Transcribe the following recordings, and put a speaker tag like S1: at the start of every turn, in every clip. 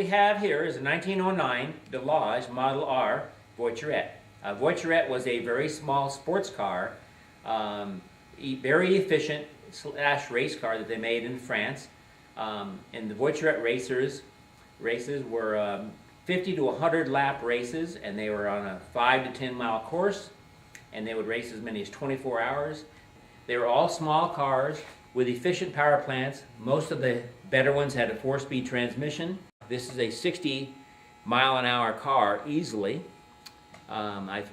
S1: we have here is a 1909 Delage Model R Voiturette. Voiturette was a very small sports car, very efficient / race car that they made in France. And the Voiturette races were 50 to 100 lap races, and they were on a 5 to 10 mile course, and they would race as many as 24 hours. They were all small cars with efficient power plants. Most of the better ones had a 4-speed transmission. This is a 60-mile-an-hour car easily. I've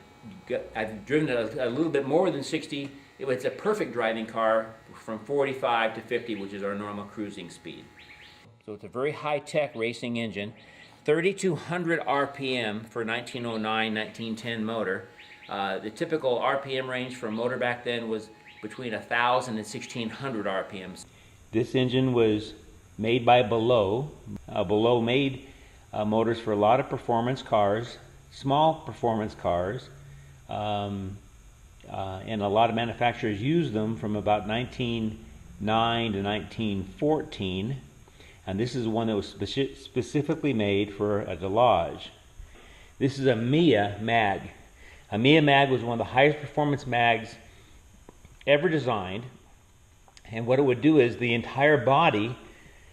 S1: driven it a little bit more than 60. It's a perfect driving car from 45 to 50, which is our normal cruising speed. So it's a very high-tech racing engine. 3,200 RPM for 1909, 1910 motor. The typical RPM range for a motor back then was between 1,000 and 1,600 RPMs. This engine was made by Below. Below made motors for a lot of performance cars, small performance cars, and a lot of manufacturers used them from about 1909 to 1914. And this is one that was specifically made for a Delage. This is a Mia mag. A Mia mag was one of the highest performance mags ever designed, and what it would do is the entire body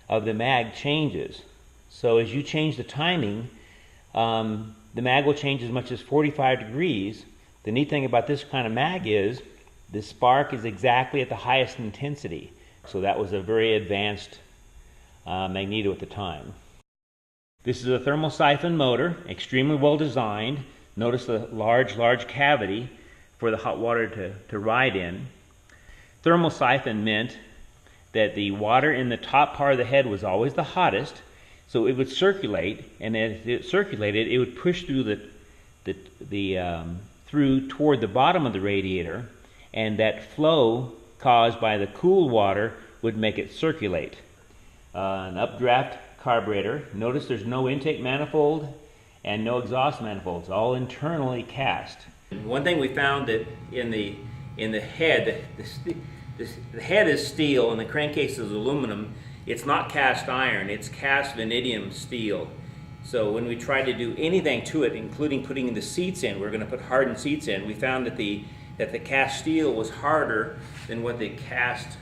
S1: of the mag changes. So as you change the timing, the mag will change as much as 45 degrees. The neat thing about this kind of mag is the spark is exactly at the highest intensity. So that was a very advanced magneto at the time. This is a Thermo Siphon motor, extremely well designed. Notice the large cavity for the hot water to ride in. Thermal siphon meant that the water in the top part of the head was always the hottest, so it would circulate, and as it circulated, it would push through through toward the bottom of the radiator, and that flow caused by the cool water would make it circulate. An updraft carburetor. Notice there's no intake manifold and no exhaust manifolds, all internally cast. One thing we found that in the head, the head is steel and the crankcase is aluminum. It's not cast iron, it's cast vanadium steel. So when we tried to do anything to it, including putting the seats in, we're going to put hardened seats in, we found that the cast steel was harder than what the cast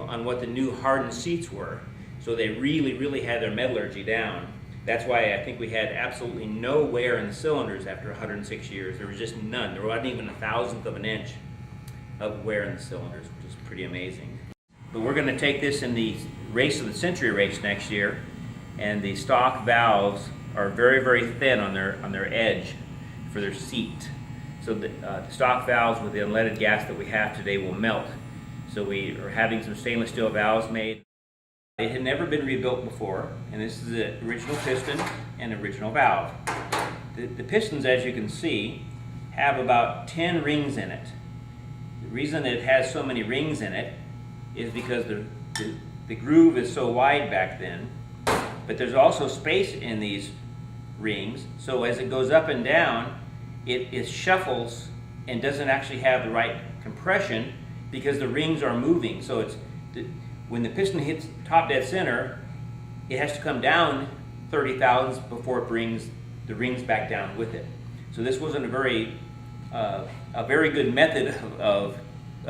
S1: on what the new hardened seats were. So they really had their metallurgy down. That's why I think we had absolutely no wear in the cylinders after 106 years. There was just none. There wasn't even 1,000th of an inch of wear in the cylinders, which is pretty amazing. But we're going to take this in the race of the century race next year, and the stock valves are very thin on their edge for their seat. So the stock valves with the unleaded gas that we have today will melt. So we are having some stainless steel valves made. It had never been rebuilt before, and this is the original piston and original valve. The pistons, as you can see, have about 10 rings in it. The reason that it has so many rings in it is because the groove is so wide back then, but there's also space in these rings, so as it goes up and down, it shuffles and doesn't actually have the right compression because the rings are moving. So when the piston hits top dead center, it has to come down 30 thousandths before it brings the rings back down with it. So this wasn't a very good method of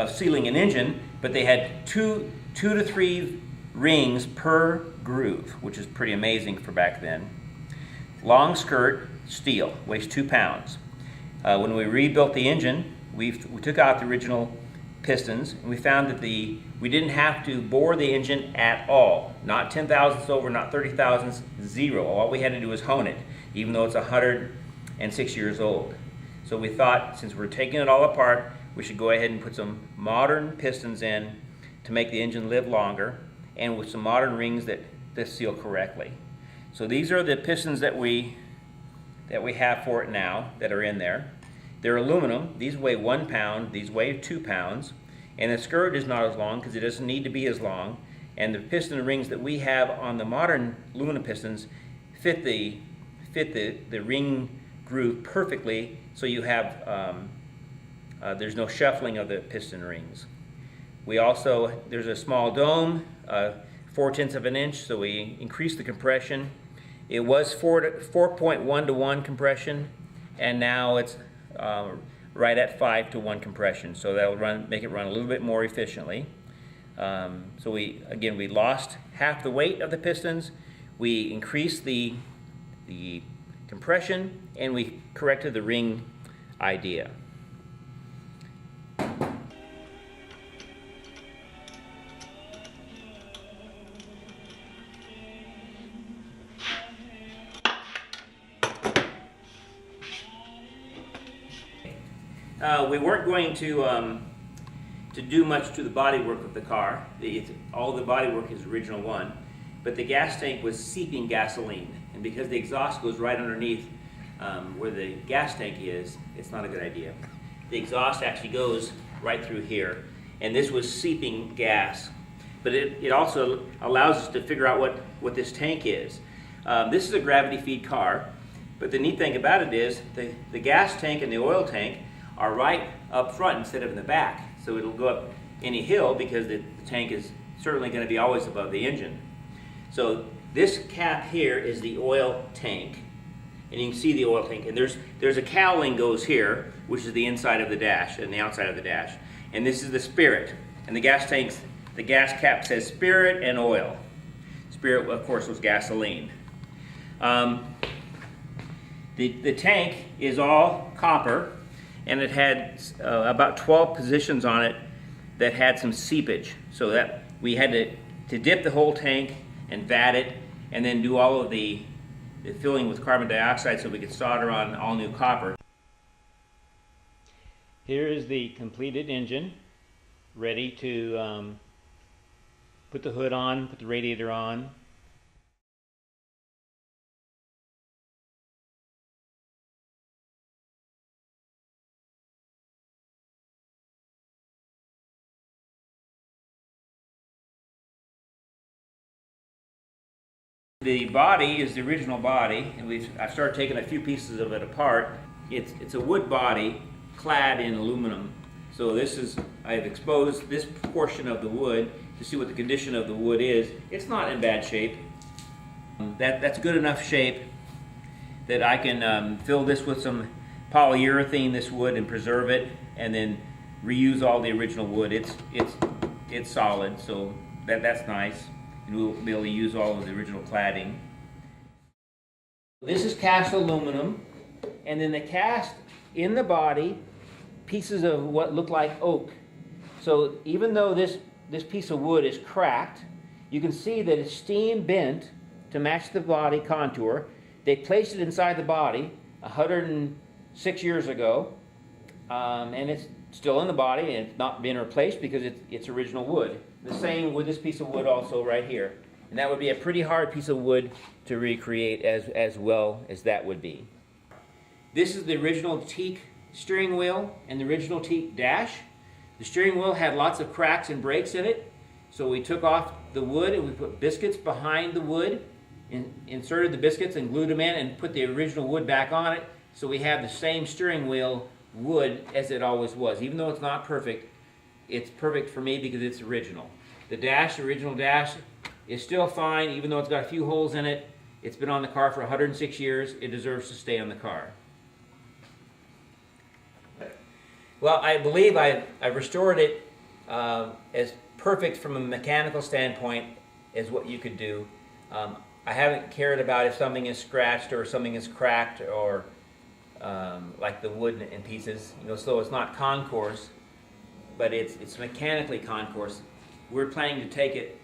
S1: sealing an engine, but they had two to three rings per groove, which is pretty amazing for back then. Long skirt, steel, weighs 2 pounds. When we rebuilt the engine, we took out the original pistons, and we found that we didn't have to bore the engine at all. Not 10 thousandths over, not 30 thousandths, zero. All we had to do was hone it, even though it's 106 years old. So we thought, since we're taking it all apart, we should go ahead and put some modern pistons in to make the engine live longer, and with some modern rings that seal correctly. So these are the pistons that we have for it now that are in there. They're aluminum. These weigh 1 pound. These weigh 2 pounds. And the skirt is not as long because it doesn't need to be as long. And the piston rings that we have on the modern aluminum pistons fit the ring groove perfectly. So you have there's no shuffling of the piston rings. There's a small dome, 4/10 of an inch, so we increase the compression. It was 4.1 to 1 compression, and now it's right at 5 to 1 compression. So that'll make it run a little bit more efficiently. So we lost half the weight of the pistons. We increased the compression, and we corrected the ring idea. We weren't going to do much to the bodywork of the car. All the bodywork is original one, but the gas tank was seeping gasoline, and because the exhaust goes right underneath where the gas tank is, it's not a good idea. The exhaust actually goes right through here, and this was seeping gas. But it also allows us to figure out what this tank is. This is a gravity feed car, but the neat thing about it is the gas tank and the oil tank are right up front instead of in the back. So it'll go up any hill because the tank is certainly going to be always above the engine. So this cap here is the oil tank, and you can see the oil tank. And there's a cowling goes here, which is the inside of the dash and the outside of the dash. And this is the spirit. And the gas cap says spirit and oil. Spirit, of course, was gasoline. The tank is all copper, and it had about 12 positions on it that had some seepage. So that we had to dip the whole tank and vat it, and then do all of the filling with carbon dioxide so we could solder on all new copper. Here is the completed engine, ready to put the hood on, put the radiator on. The body is the original body, and I've started taking a few pieces of it apart. It's a wood body clad in aluminum. So I've exposed this portion of the wood to see what the condition of the wood is. It's not in bad shape. That's good enough shape that I can fill this with some polyurethane, this wood, and preserve it, and then reuse all the original wood. It's solid, so that's nice. And we'll be able to use all of the original cladding. This is cast aluminum, and then they cast in the body pieces of what look like oak. So even though this piece of wood is cracked, you can see that it's steam bent to match the body contour. They placed it inside the body 106 years ago, and it's still in the body, and it's not been replaced because it's original wood. The same with this piece of wood also right here. And that would be a pretty hard piece of wood to recreate as well as that would be. This is the original teak steering wheel and the original teak dash. The steering wheel had lots of cracks and breaks in it, so we took off the wood and we put biscuits behind the wood, inserted the biscuits and glued them in, and put the original wood back on it, so we have the same steering wheel wood as it always was. Even though it's not perfect, it's perfect for me because it's original. The original dash, is still fine, even though it's got a few holes in it. It's been on the car for 106 years. It deserves to stay on the car. Well, I believe I've restored it as perfect from a mechanical standpoint as what you could do. I haven't cared about if something is scratched or something is cracked or like the wood in pieces. So it's not concours, but it's mechanically concours. We're planning to take it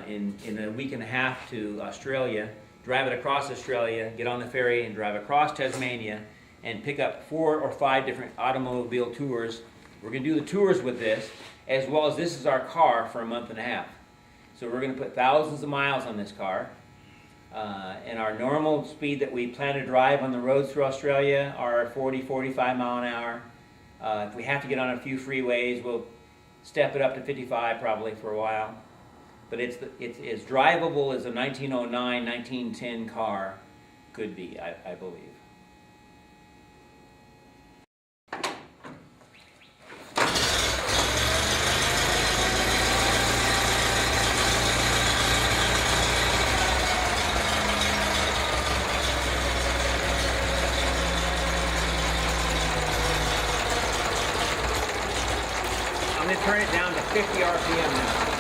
S1: in a week and a half to Australia, drive it across Australia, get on the ferry and drive across Tasmania, and pick up 4 or 5 different automobile tours. We're going to do the tours with this, as well as this is our car for a month and a half. So we're going to put thousands of miles on this car. And our normal speed that we plan to drive on the roads through Australia are 40, 45 mile an hour. If we have to get on a few freeways, we'll step it up to 55 probably for a while. But it's as drivable as a 1909, 1910 car could be, I believe. to turn it down to 50 RPM now.